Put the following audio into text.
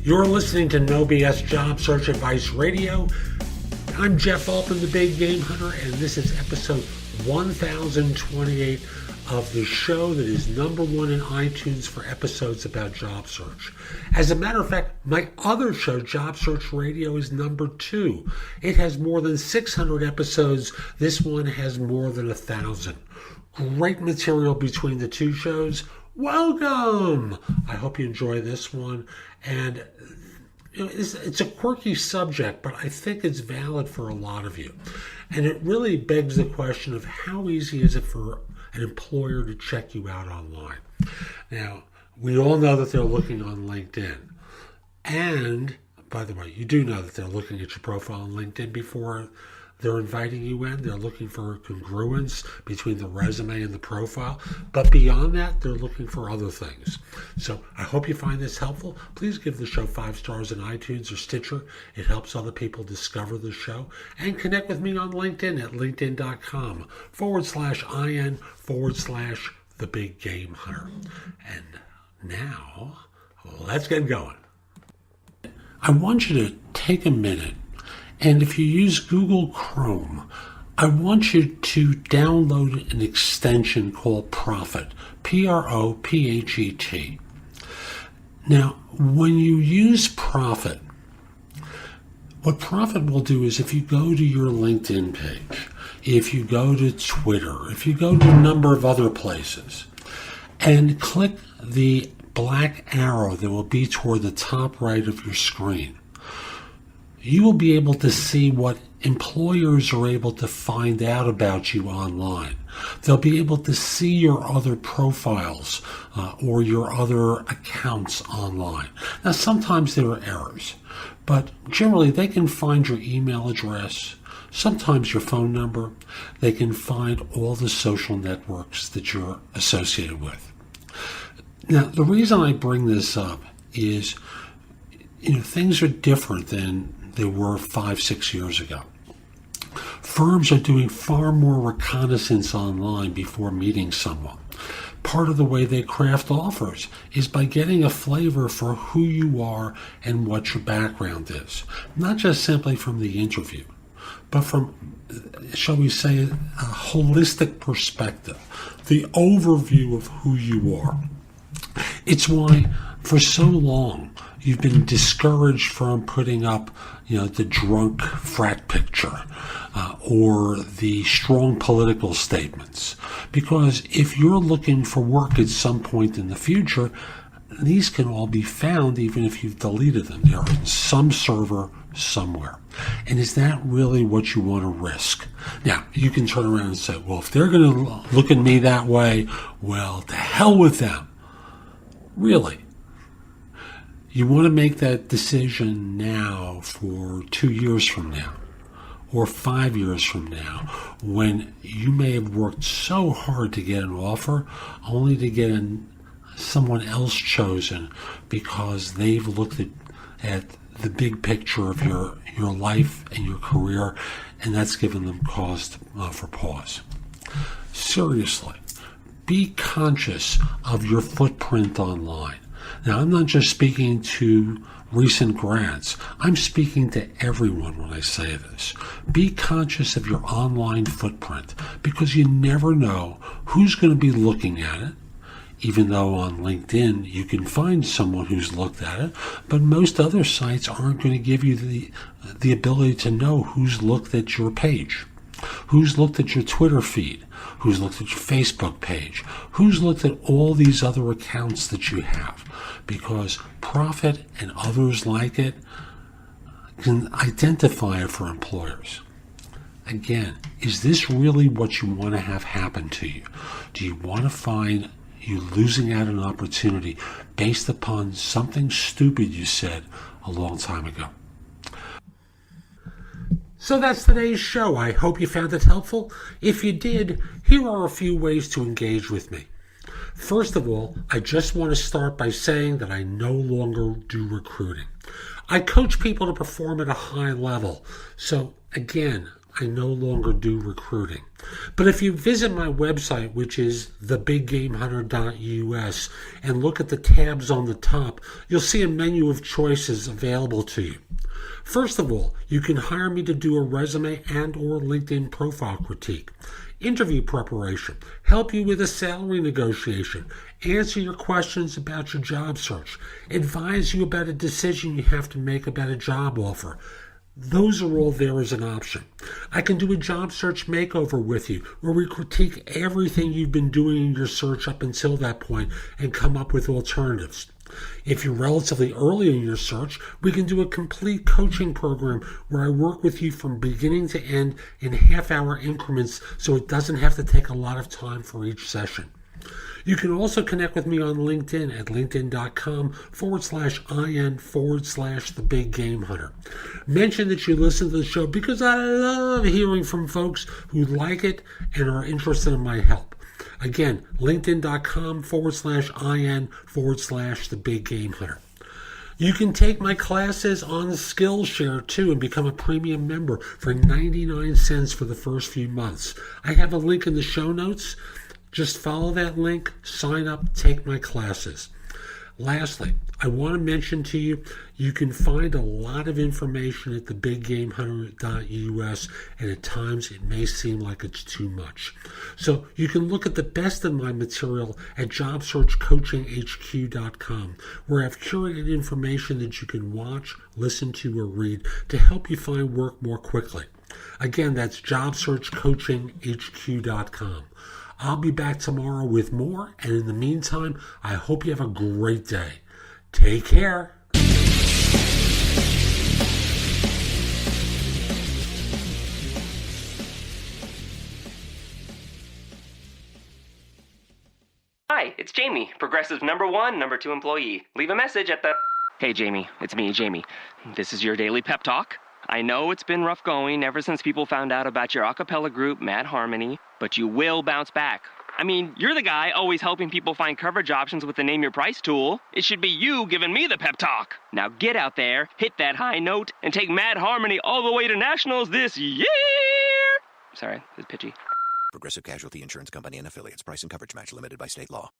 You're listening to No BS Job Search Advice Radio. I'm Jeff Altman, the Big Game Hunter, and this is episode 1028 of the show that is number one in iTunes for episodes about job search. As a matter of fact, my other show, Job Search Radio, is number 2. It has more than 600 episodes. This one has more than 1,000. Great material between the two shows. Welcome! I hope you enjoy this one. And it's a quirky subject, but I think it's valid for a lot of you. And it really begs the question of how easy is it for an employer to check you out online? Now, we all know that they're looking on LinkedIn. And, by the way, you do know that they're looking at your profile on LinkedIn before they're inviting you in. They're looking for congruence between the resume and the profile. But beyond that, they're looking for other things. So I hope you find this helpful. Please give the show 5 stars in iTunes or Stitcher. It helps other people discover the show. And connect with me on LinkedIn at linkedin.com/IN/The Big Game Hunter. And now, let's get going. I want you to take a minute. And if you use Google Chrome, I want you to download an extension called Prophet, Prophet. Now, when you use Prophet, what Prophet will do is if you go to your LinkedIn page, if you go to Twitter, if you go to a number of other places, and click the black arrow that will be toward the top right of your screen, you will be able to see what employers are able to find out about you online. They'll be able to see your other profiles or your other accounts online. Now, sometimes there are errors, but generally they can find your email address, sometimes your phone number. They can find all the social networks that you're associated with. Now, the reason I bring this up is, things are different than they were 5-6 years ago. Firms are doing far more reconnaissance online before meeting someone. Part of the way they craft offers is by getting a flavor for who you are and what your background is. Not just simply from the interview, but from, shall we say, a holistic perspective, the overview of who you are. It's why, for so long, you've been discouraged from putting up, the drunk frat picture or the strong political statements. Because if you're looking for work at some point in the future, these can all be found even if you've deleted them. They're in some server somewhere. And is that really what you want to risk? Now, you can turn around and say, well, if they're going to look at me that way, well, to hell with them. Really? You want to make that decision now for 2 years from now or 5 years from now when you may have worked so hard to get an offer only to get someone else chosen because they've looked at the big picture of your life and your career, and that's given them cause for pause. Seriously, be conscious of your footprint online. Now, I'm not just speaking to recent grads. I'm speaking to everyone when I say this. Be conscious of your online footprint because you never know who's going to be looking at it, even though on LinkedIn you can find someone who's looked at it, but most other sites aren't going to give you the ability to know who's looked at your page, who's looked at your Twitter feed, who's looked at your Facebook page, who's looked at all these other accounts that you have, because Prophet and others like it can identify it for employers. Again, is this really what you want to have happen to you? Do you want to find you losing out on an opportunity based upon something stupid you said a long time ago? So that's today's show. I hope you found it helpful. If you did, here are a few ways to engage with me. First of all, I just want to start by saying that I no longer do recruiting. I coach people to perform at a high level. So again, I no longer do recruiting. But if you visit my website, which is thebiggamehunter.us, and look at the tabs on the top, you'll see a menu of choices available to you. First of all, you can hire me to do a resume and or LinkedIn profile critique, interview preparation, help you with a salary negotiation, answer your questions about your job search, advise you about a decision you have to make about a job offer. Those are all there as an option. I can do a job search makeover with you, where we critique everything you've been doing in your search up until that point and come up with alternatives. If you're relatively early in your search, we can do a complete coaching program where I work with you from beginning to end in half-hour increments so it doesn't have to take a lot of time for each session. You can also connect with me on LinkedIn at linkedin.com/IN/The Big Game Hunter. Mention that you listen to the show because I love hearing from folks who like it and are interested in my help. Again, linkedin.com/IN/The Big Game Hunter. You can take my classes on Skillshare too and become a premium member for 99 cents for the first few months. I have a link in the show notes. Just follow that link, sign up, take my classes. Lastly, I want to mention to you, you can find a lot of information at thebiggamehunter.us, and at times it may seem like it's too much. So you can look at the best of my material at jobsearchcoachinghq.com, where I've curated information that you can watch, listen to, or read to help you find work more quickly. Again, that's jobsearchcoachinghq.com. I'll be back tomorrow with more, and in the meantime, I hope you have a great day. Take care. Hi, it's Jamie, Progressive #1, #2 employee. Leave a message at the... Hey, Jamie, it's me, Jamie. This is your daily pep talk. I know it's been rough going ever since people found out about your a cappella group, Mad Harmony, but you will bounce back. I mean, you're the guy always helping people find coverage options with the Name Your Price tool. It should be you giving me the pep talk. Now get out there, hit that high note, and take Mad Harmony all the way to nationals this year! Sorry, it's pitchy. Progressive Casualty Insurance Company and Affiliates. Price and coverage match limited by state law.